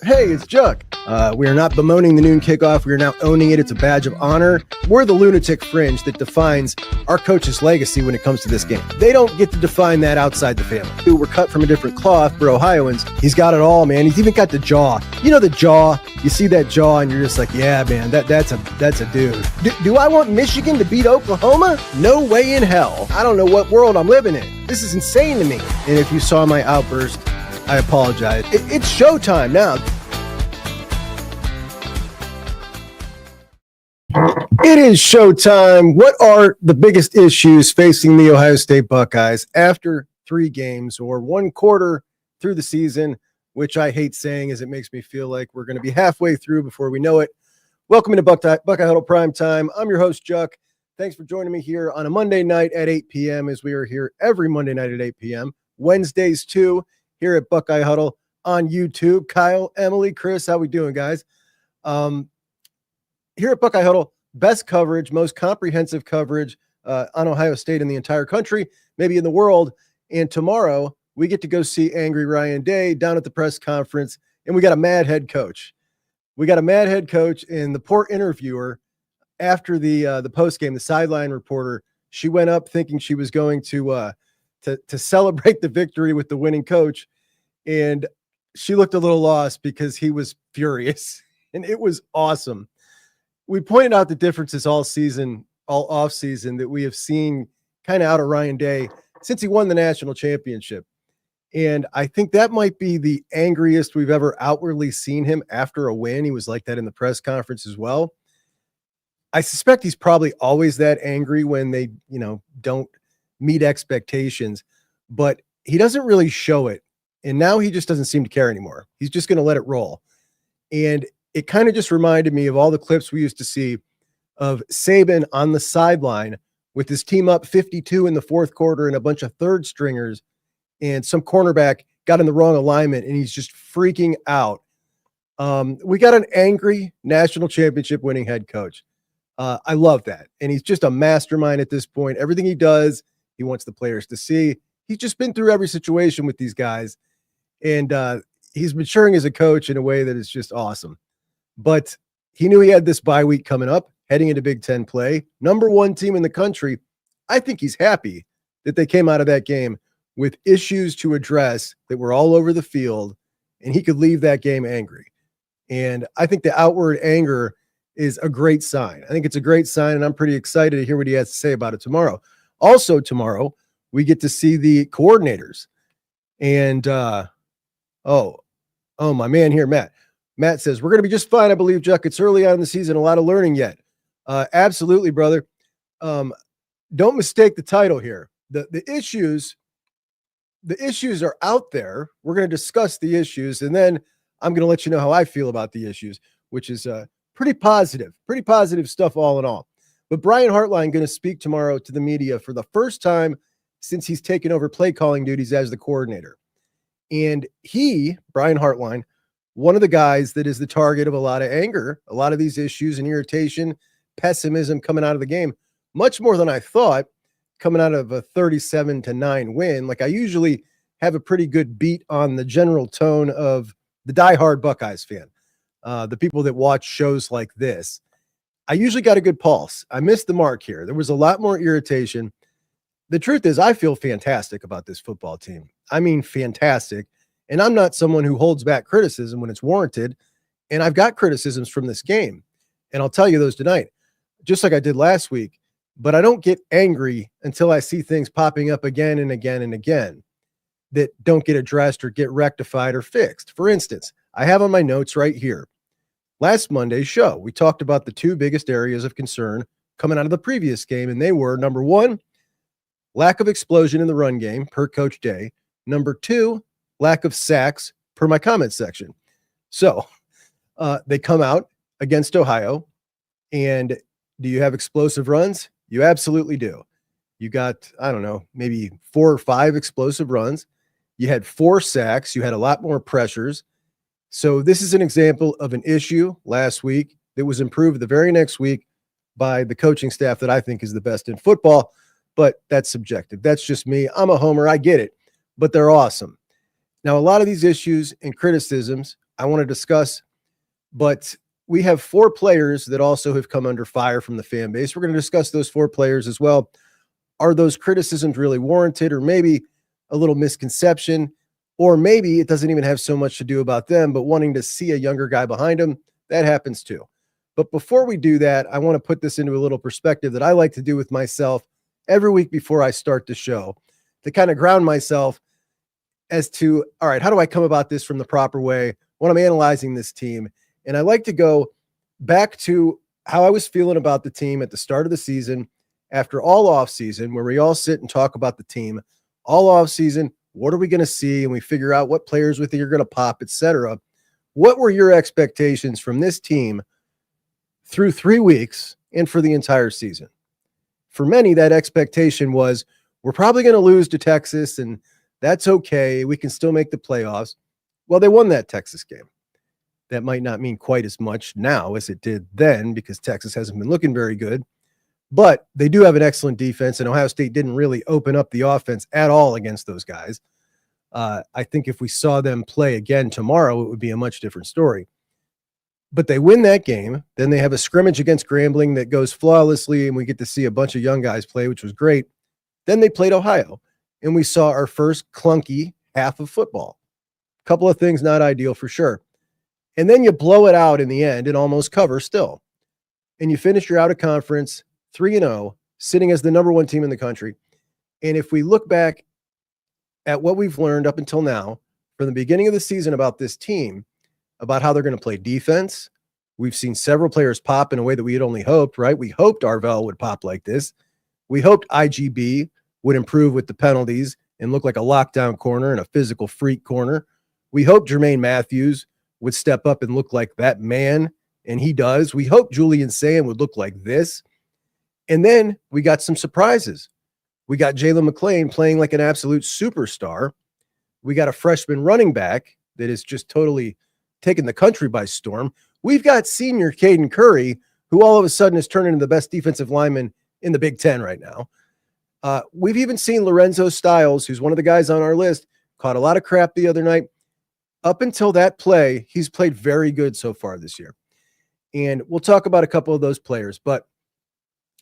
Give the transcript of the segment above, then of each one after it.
Hey, it's Juck. We are not bemoaning the noon kickoff. We are now owning it. It's a badge of honor. We're the lunatic fringe that defines our coach's legacy when it comes to this game. They don't get to define that outside the family. We're cut from a different cloth for Ohioans. He's got it all, man. He's even got the jaw. You know the jaw. You see that jaw, and you're just like, yeah, man, that's a dude. Do I want Michigan to beat Oklahoma? No way in hell. I don't know what world I'm living in. This is insane to me. And if you saw my outburst, I apologize. It's showtime now. It is showtime. What are the biggest issues facing the Ohio State Buckeyes after 3 games or 1 quarter through the season, which I hate saying as it makes me feel like we're going to be halfway through before we know it. Welcome to Buckeye Huddle Primetime. I'm your host, Juck. Thanks for joining me here on a Monday night at 8 p.m. as we are here every Monday night at 8 p.m. Wednesdays, too, here at Buckeye Huddle on YouTube. Kyle, Emily, Chris, how we doing, guys? Here at Buckeye Huddle, best coverage, most comprehensive coverage on Ohio State in the entire country, maybe in the world. And tomorrow, we get to go see Angry Ryan Day down at the press conference, and we got a mad head coach. We got a mad head coach, and the poor interviewer after the postgame, the sideline reporter, she went up thinking she was going to celebrate the victory with the winning coach, and she looked a little lost because he was furious, and it was awesome. We pointed out the differences all off season that we have seen kind of out of Ryan Day since he won the national championship. And I think that might be the angriest we've ever outwardly seen him after a win. He was like that in the press conference as well. I suspect he's probably always that angry when they, don't meet expectations, but he doesn't really show it. And now he just doesn't seem to care anymore. He's just going to let it roll. And it kind of just reminded me of all the clips we used to see of Sayin on the sideline with his team up 52 in the fourth quarter and a bunch of third stringers, and some cornerback got in the wrong alignment and he's just freaking out. We got an angry national championship winning head coach. I love that. And he's just a mastermind at this point. Everything he does, he wants the players to see. He's just been through every situation with these guys. And he's maturing as a coach in a way that is just awesome. But he knew he had this bye week coming up, heading into Big Ten play. Number 1 team in the country. I think he's happy that they came out of that game with issues to address that were all over the field, and he could leave that game angry. And I think the outward anger is a great sign. I think it's a great sign, and I'm pretty excited to hear what he has to say about it tomorrow. Also tomorrow, we get to see the coordinators. And, my man here, Matt. Matt says, we're going to be just fine, I believe, Juck. It's early on in the season, a lot of learning yet. Absolutely, brother. Don't mistake the title here. The issues are out there. We're going to discuss the issues, and then I'm going to let you know how I feel about the issues, which is pretty positive stuff all in all. But Brian Hartline going to speak tomorrow to the media for the first time since he's taken over play calling duties as the coordinator. And Brian Hartline, one of the guys that is the target of a lot of anger, a lot of these issues and irritation, pessimism coming out of the game, much more than I thought, coming out of a 37-9 win. Like, I usually have a pretty good beat on the general tone of the diehard Buckeyes fan, the people that watch shows like this. I usually got a good pulse. I missed the mark here. There was a lot more irritation. The truth is, I feel fantastic about this football team. I mean, fantastic. And I'm not someone who holds back criticism when it's warranted. And I've got criticisms from this game. And I'll tell you those tonight, just like I did last week. But I don't get angry until I see things popping up again and again and again that don't get addressed or get rectified or fixed. For instance, I have on my notes right here. Last Monday's show, we talked about the 2 biggest areas of concern coming out of the previous game. And they were, number 1, lack of explosion in the run game per Coach Day. Number 2, lack of sacks per my comment section. So they come out against Ohio, and do you have explosive runs? You absolutely do. You got, I don't know, maybe 4 or 5 explosive runs. You had 4 sacks. You had a lot more pressures. So this is an example of an issue last week that was improved the very next week by the coaching staff that I think is the best in football, but that's subjective. That's just me. I'm a homer. I get it, but they're awesome. Now, a lot of these issues and criticisms I want to discuss, but we have 4 players that also have come under fire from the fan base. We're going to discuss those 4 players as well. Are those criticisms really warranted, or maybe a little misconception, or maybe it doesn't even have so much to do about them, but wanting to see a younger guy behind them? That happens too. But before we do that, I want to put this into a little perspective that I like to do with myself every week before I start the show, to kind of ground myself as to, all right, how do I come about this from the proper way when I'm analyzing this team? And I like to go back to how I was feeling about the team at the start of the season, after all off season, where we all sit and talk about the team all off season. What are we going to see? And we figure out what players we think are going to pop, etc. What were your expectations from this team through 3 weeks and for the entire season? For many, that expectation was, we're probably going to lose to Texas, and that's okay. We can still make the playoffs. Well, they won that Texas game. That might not mean quite as much now as it did then, because Texas hasn't been looking very good. But they do have an excellent defense, and Ohio State didn't really open up the offense at all against those guys. I think if we saw them play again tomorrow, it would be a much different story. But they win that game. Then they have a scrimmage against Grambling that goes flawlessly, and we get to see a bunch of young guys play, which was great. Then they played Ohio, and we saw our first clunky half of football. A couple of things not ideal for sure. And then you blow it out in the end and almost cover still. And you finish your out of conference 3-0, sitting as the number 1 team in the country. And if we look back at what we've learned up until now, from the beginning of the season about this team, about how they're going to play defense, we've seen several players pop in a way that we had only hoped, right? We hoped Arvell would pop like this. We hoped IGB would improve with the penalties and look like a lockdown corner and a physical freak corner. We hoped Jermaine Matthews would step up and look like that man, and he does. We hoped Julian Sayin would look like this. And then we got some surprises. We got Jalen McClain playing like an absolute superstar. We got a freshman running back that is just totally taken the country by storm. We've got senior Caden Curry, who all of a sudden is turning into the best defensive lineman in the Big Ten right now. We've even seen Lorenzo Styles, who's one of the guys on our list, caught a lot of crap the other night. Up until that play, he's played very good so far this year. And we'll talk about a couple of those players. But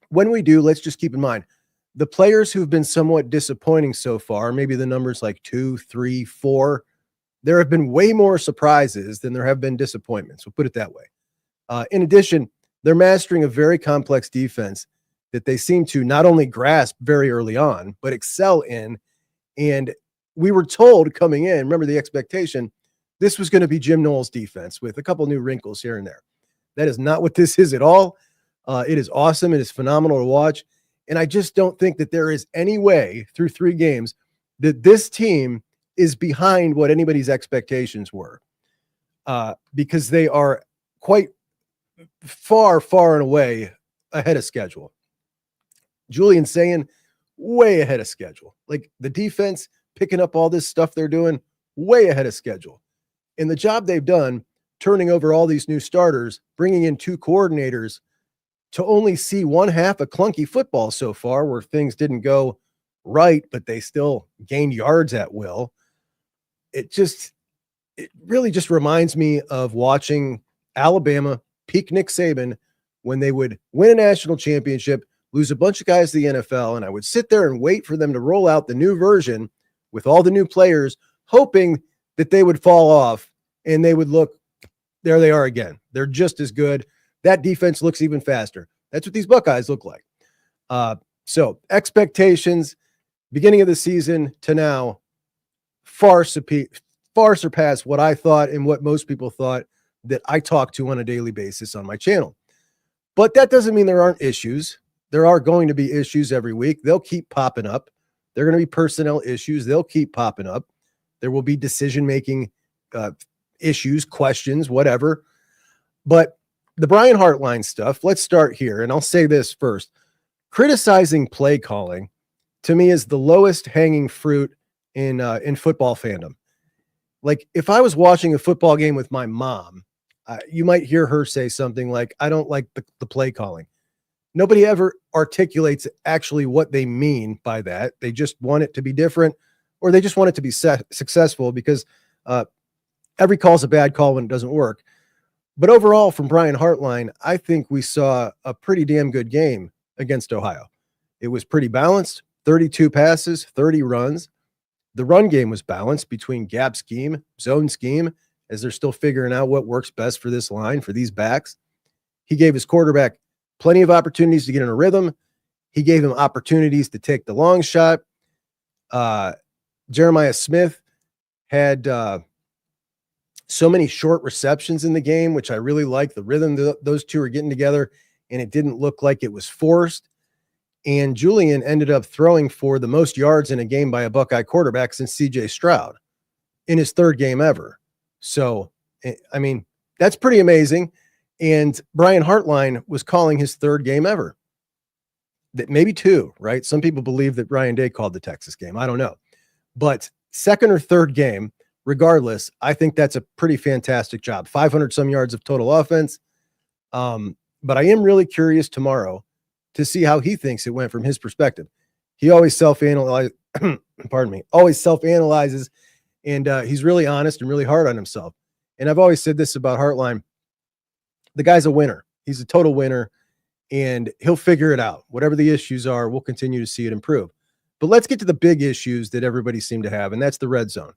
when we do, let's just keep in mind, the players who've been somewhat disappointing so far, maybe the numbers like 2, 3, 4, there have been way more surprises than there have been disappointments. We'll put it that way. In addition, they're mastering a very complex defense that they seem to not only grasp very early on, but excel in. And we were told coming in, remember the expectation, this was going to be Jim Knowles' defense with a couple new wrinkles here and there. That is not what this is at all. It is awesome. It is phenomenal to watch. And I just don't think that there is any way through 3 games that this team is behind what anybody's expectations were, because they are quite far, far and away ahead of schedule. Julian Sayin, way ahead of schedule. Like the defense picking up all this stuff they're doing, way ahead of schedule. And the job they've done, turning over all these new starters, bringing in 2 coordinators, to only see one half of clunky football so far, where things didn't go right, but they still gained yards at will. It really just reminds me of watching Alabama peak Nick Saban when they would win a national championship, lose a bunch of guys to the NFL, and I would sit there and wait for them to roll out the new version with all the new players, hoping that they would fall off and they would look, there they are again. They're just as good. That defense looks even faster. That's what these Buckeyes look like. So expectations, beginning of the season to now, far surpass what I thought and what most people thought that I talk to on a daily basis on my channel. But that doesn't mean there aren't issues. There are going to be issues every week. They'll keep popping up. They're going to be personnel issues. They'll keep popping up. There will be decision-making issues, questions, whatever. But the Brian Hartline stuff, let's start here. And I'll say this first. Criticizing play calling, to me, is the lowest hanging fruit in football fandom. Like, if I was watching a football game with my mom, you might hear her say something like, I don't like the play calling. Nobody ever articulates actually what they mean by that. They just want it to be different, or they just want it to be successful, because every call is a bad call when it doesn't work. But overall, from Brian Hartline, I think we saw a pretty damn good game against Ohio. It was pretty balanced, 32 passes, 30 runs. The run game was balanced between gap scheme, zone scheme, as they're still figuring out what works best for this line, for these backs. He gave his quarterback plenty of opportunities to get in a rhythm. He gave him opportunities to take the long shot. Jeremiah Smith had so many short receptions in the game, which I really like. The rhythm those two are getting together, and it didn't look like it was forced. And Julian ended up throwing for the most yards in a game by a Buckeye quarterback since CJ Stroud in his third game ever. So, I mean, that's pretty amazing. And Brian Hartline was calling his third game ever. That maybe two, right? Some people believe that Ryan Day called the Texas game. I don't know. But second or third game, regardless, I think that's a pretty fantastic job. 500 some yards of total offense. But I am really curious tomorrow to see how he thinks it went from his perspective. He always self-analyzes, always self-analyzes, and he's really honest and really hard on himself. And I've always said this about Hartline. The guy's a winner. He's a total winner, and he'll figure it out. Whatever the issues are, we'll continue to see it improve. But let's get to the big issues that everybody seemed to have, and that's the red zone.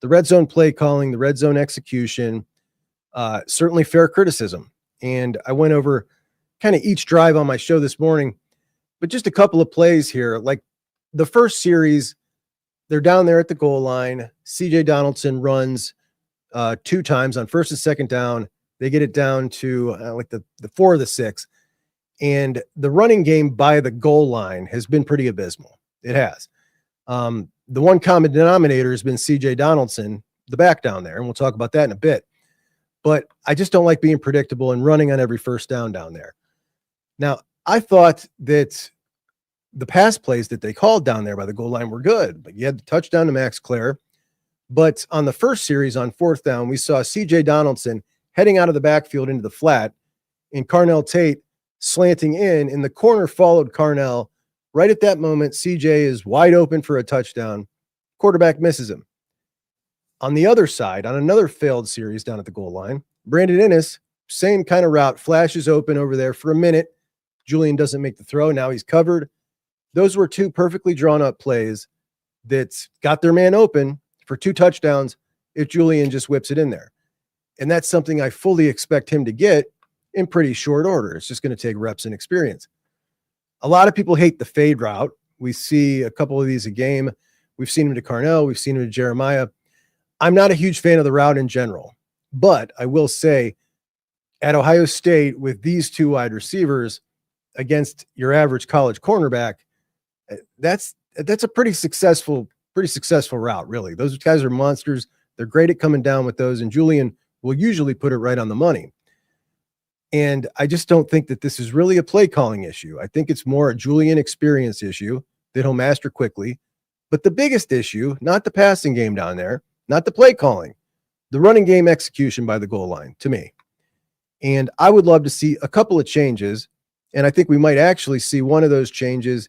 The red zone play calling, the red zone execution, certainly fair criticism. And I went over kind of each drive on my show this morning, but just a couple of plays here. Like the first series, they're down there at the goal line. CJ Donaldson runs 2 times on first and second down. They get it down to like the 4 of the 6. And the running game by the goal line has been pretty abysmal. It has. The one common denominator has been CJ Donaldson, the back down there. And we'll talk about that in a bit. But I just don't like being predictable and running on every first down there. Now, I thought that the pass plays that they called down there by the goal line were good, but you had the touchdown to Max Clare. But on the first series on 4th down, we saw CJ Donaldson heading out of the backfield into the flat and Carnell Tate slanting in, and the corner followed Carnell. Right at that moment, CJ is wide open for a touchdown. Quarterback misses him. On the other side, on another failed series down at the goal line, Brandon Innes, same kind of route, flashes open over there for a minute. Julian doesn't make the throw. Now he's covered. Those were 2 perfectly drawn up plays that got their man open for 2 touchdowns if Julian just whips it in there. And that's something I fully expect him to get in pretty short order. It's just going to take reps and experience. A lot of people hate the fade route. We see a couple of these a game. We've seen him to Carnell. We've seen him to Jeremiah. I'm not a huge fan of the route in general, but I will say at Ohio State with these 2 wide receivers against your average college cornerback, that's a pretty successful route, really. Those guys are monsters. They're great at coming down with those, and Julian will usually put it right on the money. And I just don't think that this is really a play calling issue. I think it's more a Julian experience issue that he'll master quickly. But the biggest issue, not the passing game down there, not the play calling, the running game execution by the goal line, to me. And I would love to see a couple of changes. And I think we might actually see one of those changes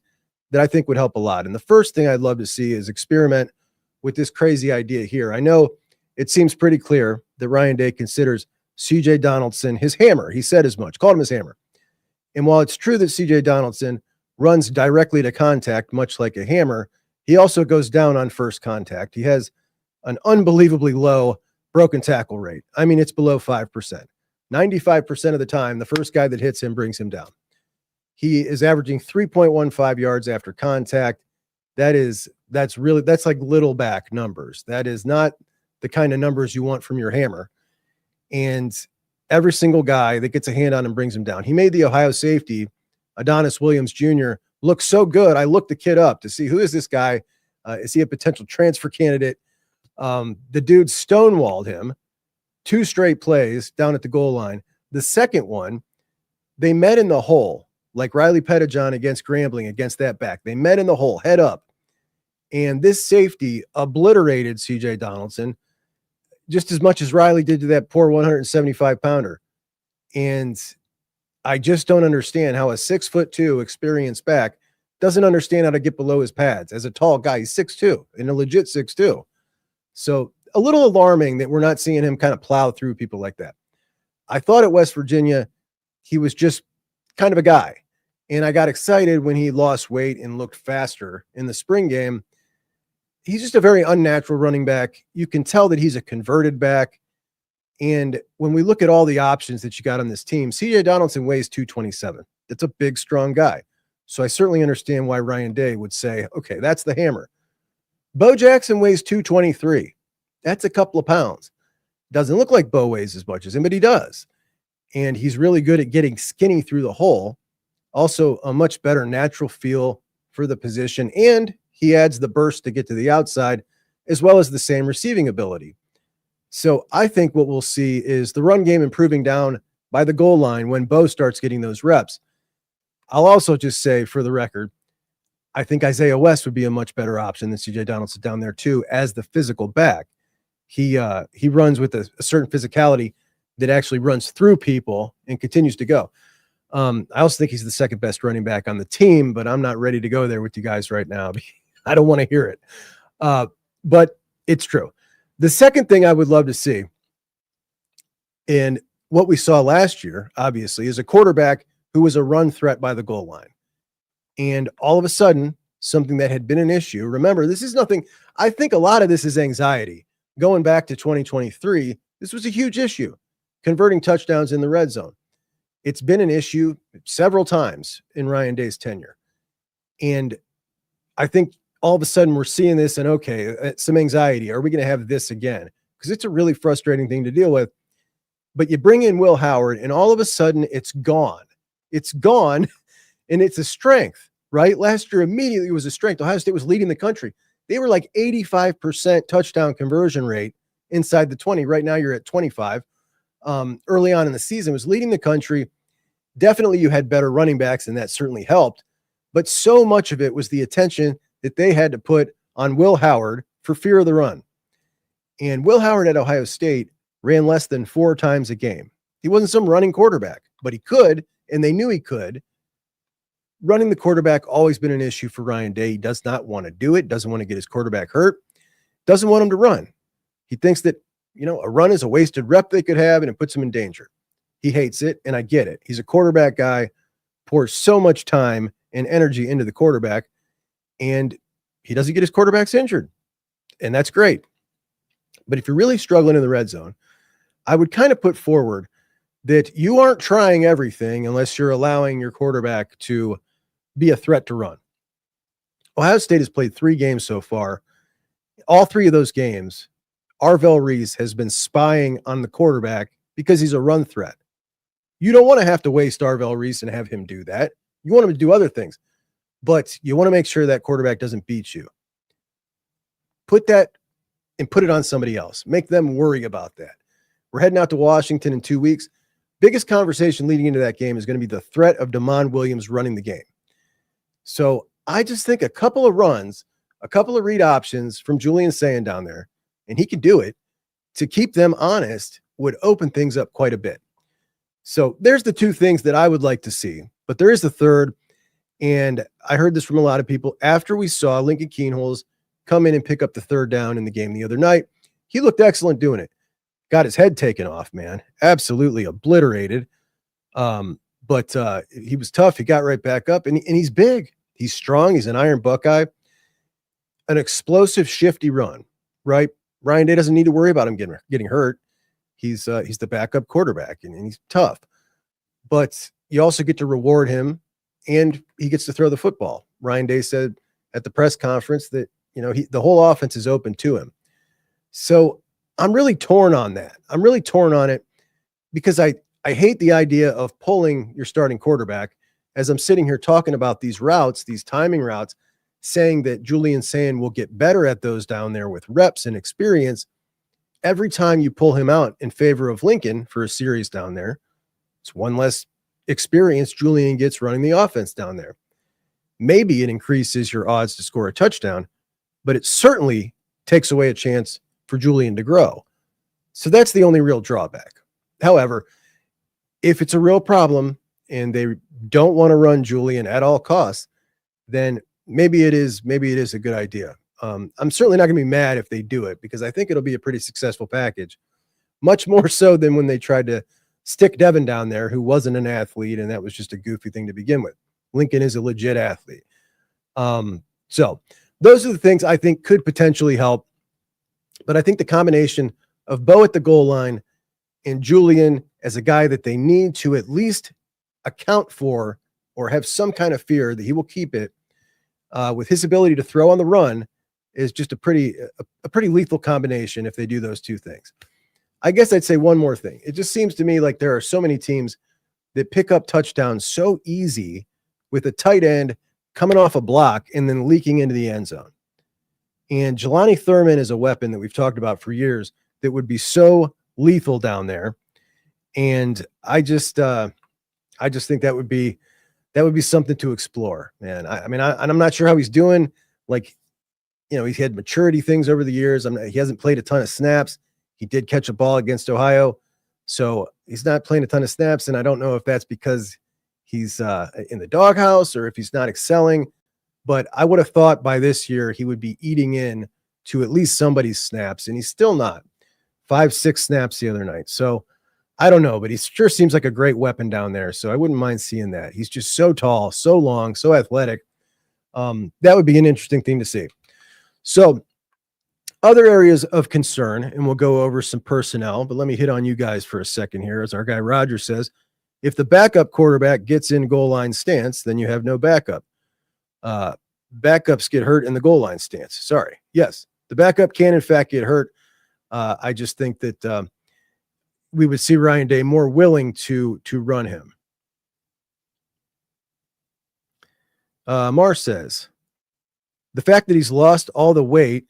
that I think would help a lot. And the first thing I'd love to see is experiment with this crazy idea here. I know it seems pretty clear that Ryan Day considers CJ Donaldson his hammer. He said as much, called him his hammer. And while it's true that CJ Donaldson runs directly to contact, much like a hammer, he also goes down on first contact. He has an unbelievably low broken tackle rate. I mean, it's below 5%. 95% of the time, the first guy that hits him brings him down. He is averaging 3.15 yards after contact. That's like little back numbers. That is not the kind of numbers you want from your hammer. And every single guy that gets a hand on him brings him down. He made the Ohio safety, Adonis Williams Jr., look so good. I looked the kid up to see, who is this guy? Is he a potential transfer candidate? The dude stonewalled him 2 straight plays down at the goal line. The second one, they met in the hole, like Riley Pettijohn against Grambling against that back. They met in the hole, head up. And this safety obliterated CJ Donaldson just as much as Riley did to that poor 175-pounder. And I just don't understand how a 6'2" experienced back doesn't understand how to get below his pads. As a tall guy, he's 6'2" and a legit 6'2". So a little alarming that we're not seeing him kind of plow through people like that. I thought at West Virginia, he was just kind of a guy. And I got excited when he lost weight and looked faster in the spring game. He's just a very unnatural running back. You can tell that he's a converted back. And when we look at all the options that you got on this team, CJ Donaldson weighs 227. That's a big, strong guy. So I certainly understand why Ryan Day would say, okay, that's the hammer. Bo Jackson weighs 223. That's a couple of pounds. Doesn't look like Bo weighs as much as him, but he does. And he's really good at getting skinny through the hole. Also, a much better natural feel for the position. And he adds the burst to get to the outside, as well as the same receiving ability. So I think what we'll see is the run game improving down by the goal line when Bo starts getting those reps. I'll also just say, for the record, I think Isaiah West would be a much better option than CJ Donaldson down there too, as the physical back. He runs with a certain physicality that actually runs through people and continues to go. I also think he's the second best running back on the team, but I'm not ready to go there with you guys right now. I don't want to hear it. But it's true. The second thing I would love to see, and what we saw last year, obviously, is a quarterback who was a run threat by the goal line. And all of a sudden, something that had been an issue. Remember, this is nothing. I think a lot of this is anxiety. Going back to 2023, this was a huge issue, converting touchdowns in the red zone. It's been an issue several times in Ryan Day's tenure. And I think all of a sudden we're seeing this and, okay, some anxiety. Are we going to have this again? Because it's a really frustrating thing to deal with. But you bring in Will Howard and all of a sudden it's gone. It's gone and it's a strength, right? Last year immediately was a strength. Ohio State was leading the country. They were like 85% touchdown conversion rate inside the 20. Right now you're at 25. Early on in the season was leading the country. Definitely you had better running backs and that certainly helped. But so much of it was the attention that they had to put on Will Howard for fear of the run. And Will Howard at Ohio State ran less than 4 times a game. He wasn't some running quarterback, but he could, and they knew he could. Running the quarterback always been an issue for Ryan Day. He does not want to do it, doesn't want to get his quarterback hurt, doesn't want him to run. He thinks that, a run is a wasted rep they could have and it puts him in danger. He hates it, and I get it. He's a quarterback guy, pours so much time and energy into the quarterback, and he doesn't get his quarterbacks injured, and that's great. But if you're really struggling in the red zone, I would kind of put forward that you aren't trying everything unless you're allowing your quarterback to be a threat to run. Ohio State has played 3 games so far. All 3 of those games, Arvell Reese has been spying on the quarterback because he's a run threat. You don't want to have to waste Arvell Reese and have him do that. You want him to do other things, but you want to make sure that quarterback doesn't beat you. Put that and put it on somebody else. Make them worry about that. We're heading out to Washington in 2 weeks. Biggest conversation leading into that game is going to be the threat of Damon Williams running the game. So I just think a couple of runs, a couple of read options from Julian Sayin down there, and he can do it, to keep them honest would open things up quite a bit. So there's the 2 things that I would like to see, but there is the third. And I heard this from a lot of people after we saw Lincoln Keenholz come in and pick up the 3rd down in the game the other night. He looked excellent doing it. Got his head taken off, man. Absolutely obliterated. But he was tough. He got right back up, and he's big. He's strong. He's an iron Buckeye. An explosive, shifty run, right? Ryan Day doesn't need to worry about him getting hurt. He's the backup quarterback, and he's tough. But you also get to reward him, and he gets to throw the football. Ryan Day said at the press conference that, the whole offense is open to him. So I'm really torn on that. I'm really torn on it because I hate the idea of pulling your starting quarterback as I'm sitting here talking about these routes, these timing routes, saying that Julian Sayin will get better at those down there with reps and experience. Every time you pull him out in favor of Lincoln for a series down there, it's one less experience Julian gets running the offense down there. Maybe it increases your odds to score a touchdown, but it certainly takes away a chance for Julian to grow. So that's the only real drawback. However, if it's a real problem and they don't want to run Julian at all costs, then maybe it is a good idea. I'm certainly not going to be mad if they do it because I think it'll be a pretty successful package, much more so than when they tried to stick Devin down there, who wasn't an athlete, and that was just a goofy thing to begin with. Lincoln is a legit athlete. So those are the things I think could potentially help. But I think the combination of Bo at the goal line and Julian as a guy that they need to at least account for or have some kind of fear that he will keep it with his ability to throw on the run is just a pretty lethal combination if they do those two things. I guess I'd say one more thing. It just seems to me like there are so many teams that pick up touchdowns so easy with a tight end coming off a block and then leaking into the end zone. And Jelani Thurman is a weapon that we've talked about for years that would be so lethal down there. And I just think that would be something to explore, man. I'm not sure how he's doing. Like, he's had maturity things over the years. He hasn't played a ton of snaps. He did catch a ball against Ohio. So he's not playing a ton of snaps. And I don't know if that's because he's in the doghouse or if he's not excelling. But I would have thought by this year he would be eating in to at least somebody's snaps. And he's still not. 5-6 snaps the other night. So I don't know, but he sure seems like a great weapon down there. So I wouldn't mind seeing that. He's just so tall, so long, so athletic. That would be an interesting thing to see. So other areas of concern, and we'll go over some personnel, but let me hit on you guys for a second here. As our guy Roger says, if the backup quarterback gets in goal line stance, then you have no backup. Backups get hurt in the goal line stance. Sorry. Yes, the backup can in fact get hurt. I just think that we would see Ryan Day more willing to run him. Mar says, the fact that he's lost all the weight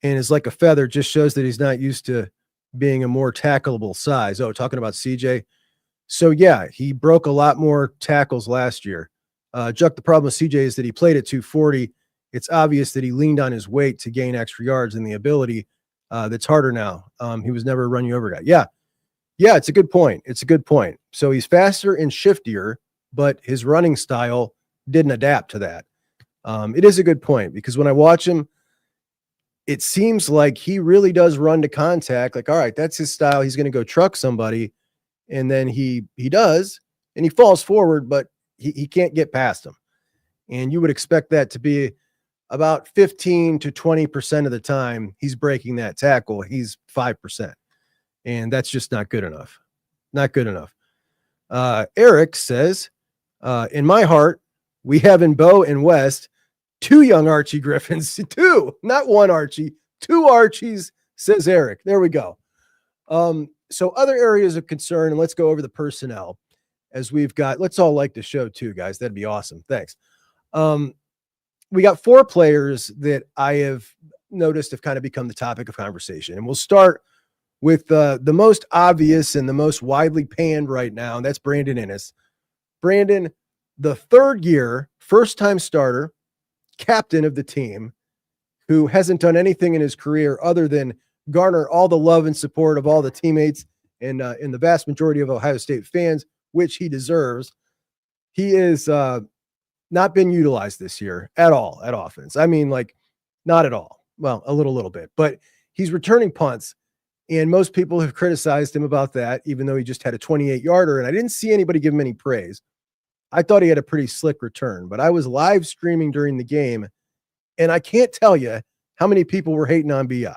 and is like a feather just shows that he's not used to being a more tackleable size. Oh, talking about CJ. So yeah, he broke a lot more tackles last year. Juck, the problem with CJ is that he played at 240. It's obvious that he leaned on his weight to gain extra yards and the ability that's harder now. He was never a run you over guy. Yeah, it's a good point. So he's faster and shiftier, but his running style didn't adapt to that. It is a good point because when I watch him, it seems like he really does run to contact. Like, all right, that's his style. He's going to go truck somebody. And then he does, and he falls forward, but he can't get past him. And you would expect that to be about 15 to 20% of the time he's breaking that tackle. He's 5%. And that's just not good enough. Not good enough. Eric says, in my heart, we have in Bo and West 2 young Archie Griffins. 2, not 1 Archie. 2 Archies, says Eric. There we go. So other areas of concern, and let's go over the personnel as we've got, let's all like the show too, guys. That'd be awesome. Thanks. We got 4 players that I have noticed have kind of become the topic of conversation. And we'll start with the most obvious and the most widely panned right now, and that's Brandon Inniss. Brandon, the 3rd year, first-time starter, captain of the team, who hasn't done anything in his career other than garner all the love and support of all the teammates and the vast majority of Ohio State fans, which he deserves. He is not been utilized this year at all at offense. I mean, like, not at all. Well, a little bit, but he's returning punts, and most people have criticized him about that, even though he just had a 28-yarder, and I didn't see anybody give him any praise. I thought he had a pretty slick return, but I was live streaming during the game, and I can't tell you how many people were hating on BI.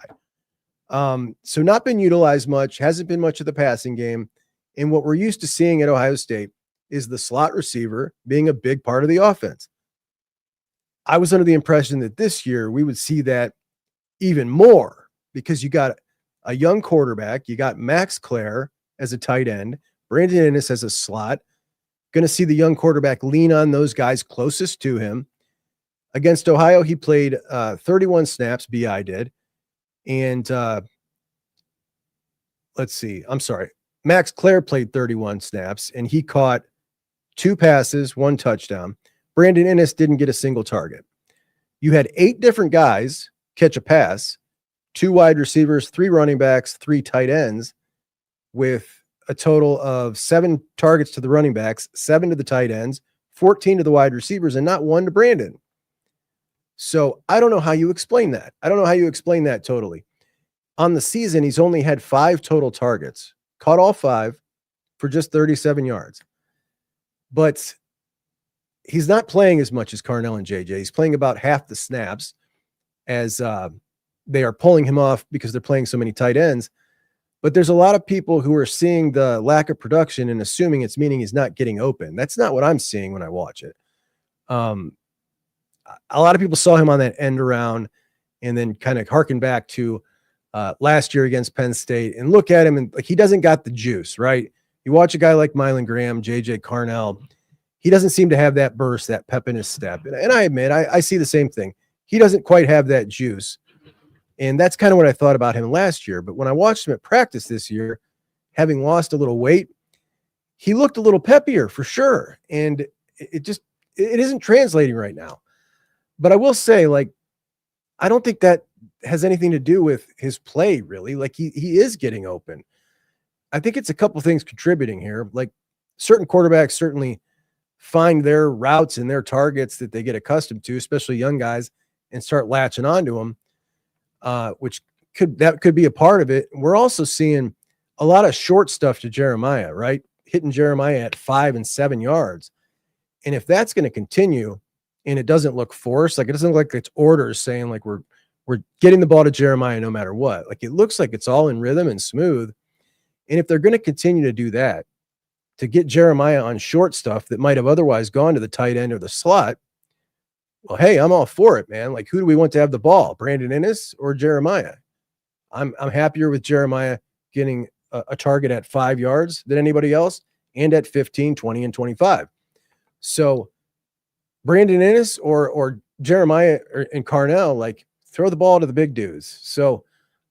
So not been utilized much, hasn't been much of the passing game. And what we're used to seeing at Ohio State is the slot receiver being a big part of the offense. I was under the impression that this year we would see that even more because you got a young quarterback, you got Max Clare as a tight end, Brandon Inniss as a slot. Going to see the young quarterback lean on those guys closest to him. Against Ohio, he played 31 snaps, BI did. And let's see, I'm sorry. Max Clare played 31 snaps, and he caught 2 passes, 1 touchdown. Brandon Inniss didn't get a single target. You had 8 different guys catch a pass, 2 wide receivers, 3 running backs, 3 tight ends, with a total of 7 targets to the running backs, 7 to the tight ends, 14 to the wide receivers, and not 1 to Brandon. So I don't know how you explain that. I don't know how you explain that totally. On the season, he's only had 5 total targets, caught all 5 for just 37 yards. But he's not playing as much as Carnell and JJ. He's playing about half the snaps as they are pulling him off because they're playing so many tight ends. But there's a lot of people who are seeing the lack of production and assuming it's meaning he's not getting open. That's not what I'm seeing when I watch it. A lot of people saw him on that end around and then kind of harken back to last year against Penn State and look at him and like he doesn't got the juice, right? You watch a guy like Mylan Graham, JJ Carnell, he doesn't seem to have that burst, that pep in his step. And I admit, I see the same thing. He doesn't quite have that juice. And that's kind of what I thought about him last year. But when I watched him at practice this year, having lost a little weight, he looked a little peppier for sure. And it isn't translating right now. But I will say, like, I don't think that has anything to do with his play, really. Like, he is getting open. I think it's a couple things contributing here. Like, certain quarterbacks certainly find their routes and their targets that they get accustomed to, especially young guys, and start latching onto them, which could be a part of it. We're also seeing a lot of short stuff to Jeremiah, right? Hitting Jeremiah at 5 and 7 yards. And if that's going to continue and it doesn't look forced, like it doesn't look like it's orders saying like we're getting the ball to Jeremiah no matter what. Like it looks like it's all in rhythm and smooth. And if they're going to continue to do that, to get Jeremiah on short stuff that might have otherwise gone to the tight end or the slot, well, hey, I'm all for it, man. Like, who do we want to have the ball, Brandon Inniss or Jeremiah? I'm happier with Jeremiah getting a target at 5 yards than anybody else and at 15, 20, and 25. So Brandon Inniss or Jeremiah and Carnell, like, throw the ball to the big dudes. So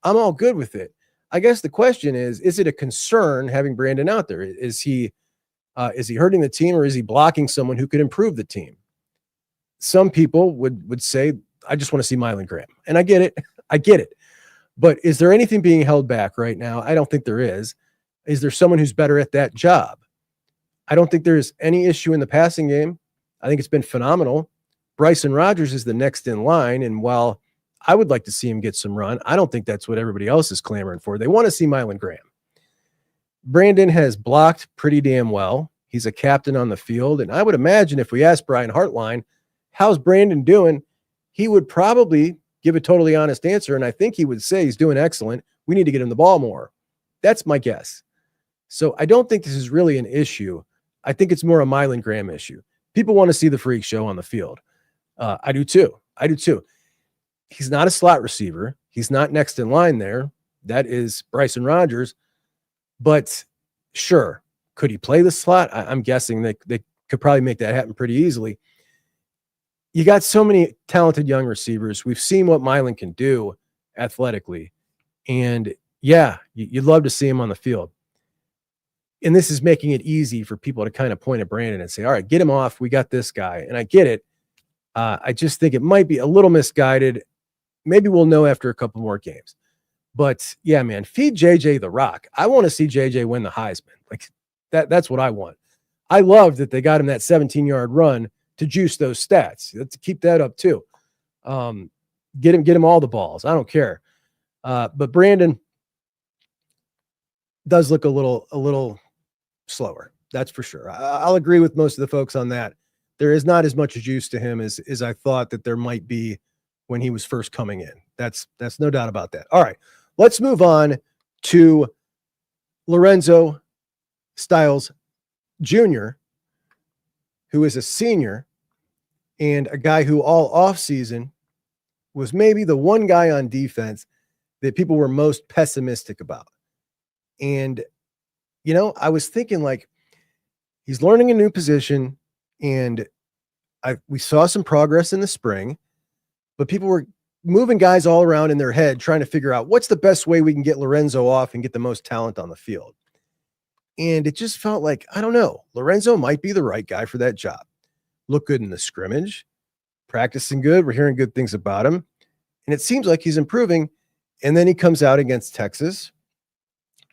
I'm all good with it. I guess the question is it a concern having Brandon out there? Is he hurting the team or is he blocking someone who could improve the team? Some people would say, I just want to see Mylan Graham. And I get it. I get it. But is there anything being held back right now? I don't think there is. Is there someone who's better at that job? I don't think there's any issue in the passing game. I think it's been phenomenal. Bryson Rodgers is the next in line. And while I would like to see him get some run, I don't think that's what everybody else is clamoring for. They want to see Mylan Graham. Brandon has blocked pretty damn well. He's a captain on the field. And I would imagine if we asked Brian Hartline, how's Brandon doing? He would probably give a totally honest answer. And I think he would say he's doing excellent. We need to get him the ball more. That's my guess. So I don't think this is really an issue. I think it's more a Mylan Graham issue. People want to see the freak show on the field. I do too. He's not a slot receiver. He's not next in line there. That is Bryson Rodgers. But sure, could he play the slot? I'm guessing they could probably make that happen pretty easily. You got so many talented young receivers. We've seen what Mylan can do athletically. And yeah, you'd love to see him on the field. And this is making it easy for people to kind of point at Brandon and say, all right, get him off. We got this guy. And I get it. I just think it might be a little misguided. Maybe we'll know after a couple more games. But yeah, man, feed JJ the rock. I want to see JJ win the Heisman. Like that's what I want. I love that they got him that 17-yard run to juice those stats. Let's keep that up too. Get him all the balls. I don't care. But Brandon does look a little slower. That's for sure. I'll agree with most of the folks on that. There is not as much juice to him as I thought that there might be when he was first coming in. That's no doubt about that. All right, let's move on to Lorenzo Styles Jr., who is a senior and a guy who all offseason was maybe the one guy on defense that people were most pessimistic about. And, you know, I was thinking like he's learning a new position and we saw some progress in the spring, but people were moving guys all around in their head, trying to figure out what's the best way we can get Lorenzo off and get the most talent on the field. And it just felt like, I don't know, Lorenzo might be the right guy for that job. Look good in the scrimmage, practicing good. We're hearing good things about him. And it seems like he's improving. And then he comes out against Texas,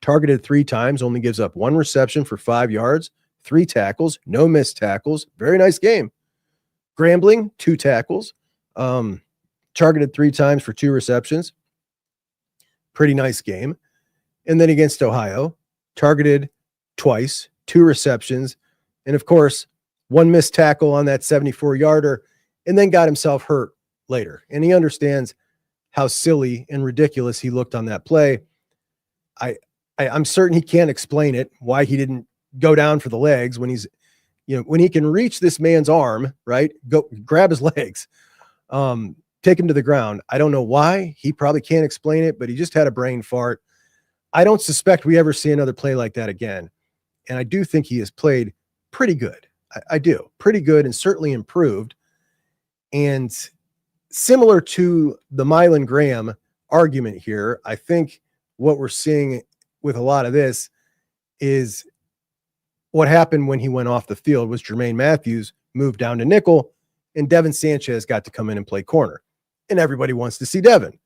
targeted 3 times, only gives up 1 reception for 5 yards, 3 tackles, no missed tackles. Very nice game. Grambling, 2 tackles. Targeted 3 times for 2 receptions. Pretty nice game. And then against Ohio, targeted twice, 2 receptions, and of course, 1 missed tackle on that 74-yarder, and then got himself hurt later. And he understands how silly and ridiculous he looked on that play. I'm certain he can't explain it, why he didn't go down for the legs when he's, when he can reach this man's arm, right? Go grab his legs, take him to the ground. I don't know why. He probably can't explain it, but he just had a brain fart. I don't suspect we ever see another play like that again. And I do think he has played pretty good. I do. Pretty good and certainly improved. And similar to the Mylan Graham argument here, I think what we're seeing with a lot of this is what happened when he went off the field was Jermaine Matthews moved down to nickel and Devin Sanchez got to come in and play corner. And everybody wants to see Devin.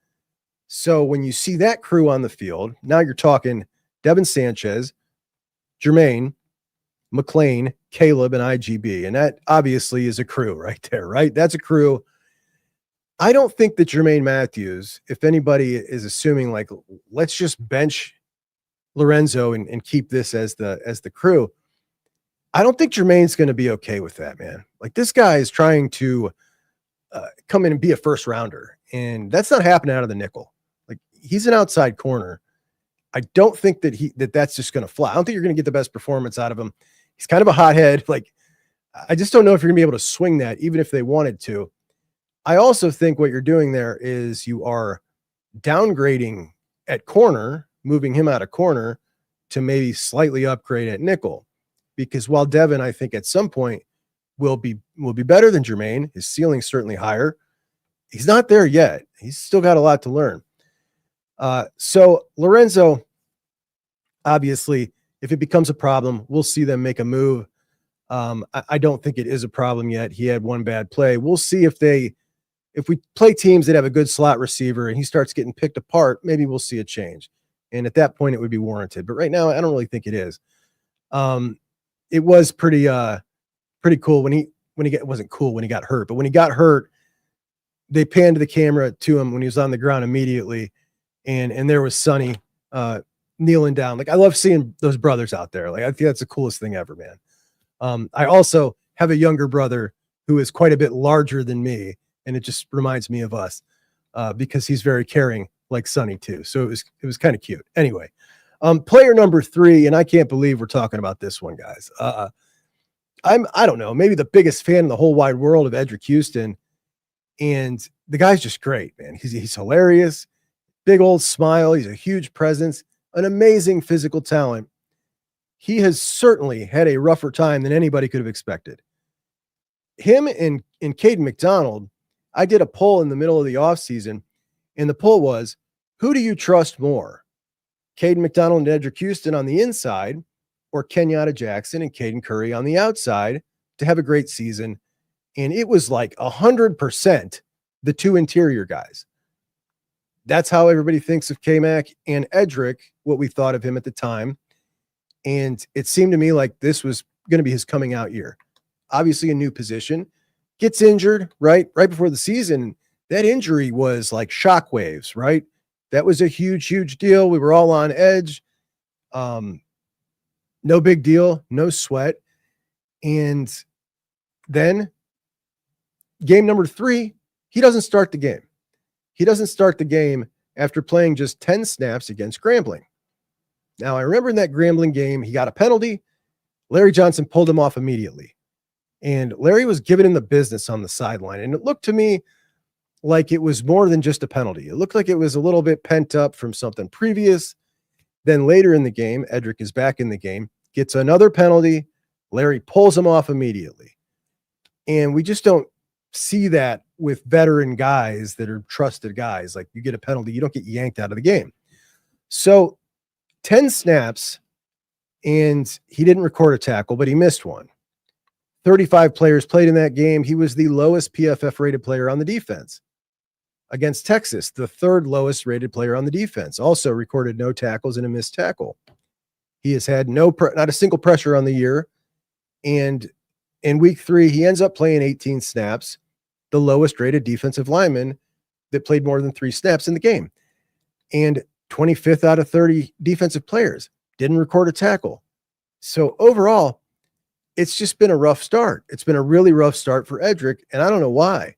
So when you see that crew on the field, now you're talking Devin Sanchez, Jermaine, McLean, Caleb, and IGB. And that obviously is a crew right there, right? That's a crew. I don't think that Jermaine Matthews, if anybody is assuming like, let's just bench Lorenzo and keep this as the crew, I don't think Jermaine's going to be okay with that, man. Like this guy is trying to come in and be a first rounder, and that's not happening out of the nickel. Like he's an outside corner. I don't think that that's just going to fly. I don't think you're going to get the best performance out of him. He's kind of a hothead. Like I just don't know if you're going to be able to swing that, even if they wanted to. I also think what you're doing there is you are downgrading at corner, moving him out of corner to maybe slightly upgrade at nickel. Because while Devin, I think at some point will be better than Jermaine, his ceiling's certainly higher. He's not there yet. He's still got a lot to learn. So Lorenzo, obviously, if it becomes a problem, we'll see them make a move. I don't think it is a problem yet. He had 1 bad play. We'll see if we play teams that have a good slot receiver and he starts getting picked apart, maybe we'll see a change. And at that point, it would be warranted. But right now, I don't really think it is. It was pretty cool it wasn't cool when he got hurt, but when he got hurt, they panned the camera to him when he was on the ground immediately. And there was Sonny kneeling down. Like I love seeing those brothers out there. Like I think that's the coolest thing ever, man. I also have a younger brother who is quite a bit larger than me. And it just reminds me of us because he's very caring like Sonny too. So it was kind of cute. Anyway, player number 3, and I can't believe we're talking about this one, guys. I don't know, maybe the biggest fan in the whole wide world of Edric Houston. And the guy's just great, man. He's hilarious. Big old smile. He's a huge presence, an amazing physical talent. He has certainly had a rougher time than anybody could have expected. Him and Caden McDonald, I did a poll in the middle of the offseason, and the poll was, who do you trust more? Caden McDonald and Edric Houston on the inside, or Kenyatta Jackson and Caden Curry on the outside to have a great season? And it was like 100% the 2 interior guys. That's how everybody thinks of K-Mac and Edric, what we thought of him at the time. And it seemed to me like this was going to be his coming out year. Obviously a new position, gets injured right before the season. That injury was like shockwaves, right? That was a huge, huge deal. We were all on edge. No big deal, no sweat. And then game number 3, he doesn't start the game. He doesn't start the game after playing just 10 snaps against Grambling. Now, I remember in that Grambling game, he got a penalty. Larry Johnson pulled him off immediately. And Larry was giving him the business on the sideline. And it looked to me like it was more than just a penalty. It looked like it was a little bit pent up from something previous. Then later in the game, Edric is back in the game, gets another penalty. Larry pulls him off immediately. And we just don't see that with veteran guys that are trusted guys. Like you get a penalty, you don't get yanked out of the game. So 10 snaps, and he didn't record a tackle, but he missed one. 35 players played in that game. He was the lowest PFF rated player on the defense. Against Texas, the 3rd lowest rated player on the defense, also recorded no tackles and a missed tackle. He has had not a single pressure on the year. And in week 3, he ends up playing 18 snaps. the lowest rated defensive lineman that played more than 3 snaps in the game. And 25th out of 30 defensive players didn't record a tackle. So overall, it's just been a rough start. It's been a really rough start for Edric, and I don't know why.